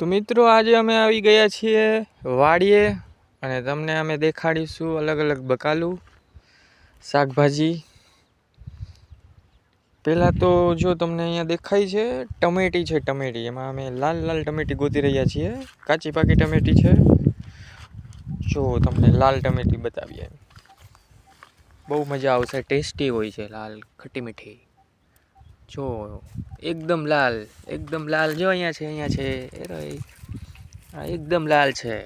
તો મિત્રો આજે અમે આવી ગયા છીએ વાડીએ અને તમને અમે દેખાડીશું અલગ અલગ બકાલું શાકભાજી। પહેલાં તો જો તમને અહીંયા દેખાય છે ટમેટી છે, ટમેટી એમાં અમે લાલ લાલ ટમેટી ગોતી રહ્યા છીએ। કાચી પાકી ટમેટી છે, જો તમને લાલ ટમેટી બતાવીએ, બહુ મજા આવશે, ટેસ્ટી હોય છે, લાલ ખટ્ટી મીઠી। જો એકદમ લાલ જો અહીંયા છે આ એકદમ લાલ છે।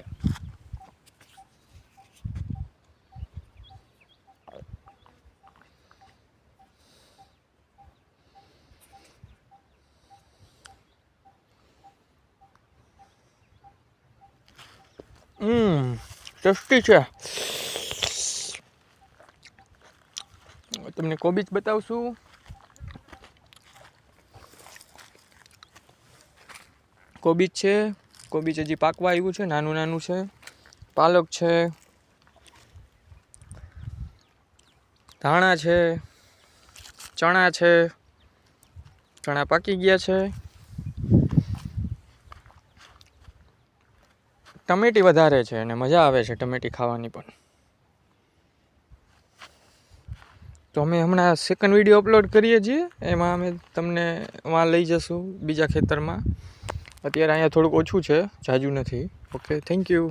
ટેસ્ટી છે। તમને કોબીજ બતાવશું। કોબીજ છે, કોબીજ હજી પાકવા આવ્યું છે, નાનું નાનું છે। પાલક છે, ધાણા છે, ચણા છે, ચણા પાકી ગયા છે। ટમેટી વધારે છે અને મજા આવે છે ટમેટી ખાવાની પણ। તો અમે હમણાં સેકન્ડ વિડીયો અપલોડ કરીએ છીએ, એમાં અમે તમને વાં લઈ જશું બીજા ખેતરમાં। અત્યારે અહીંયા થોડુંક ઓછું છે, જાજુ નથી। Okay, thank you.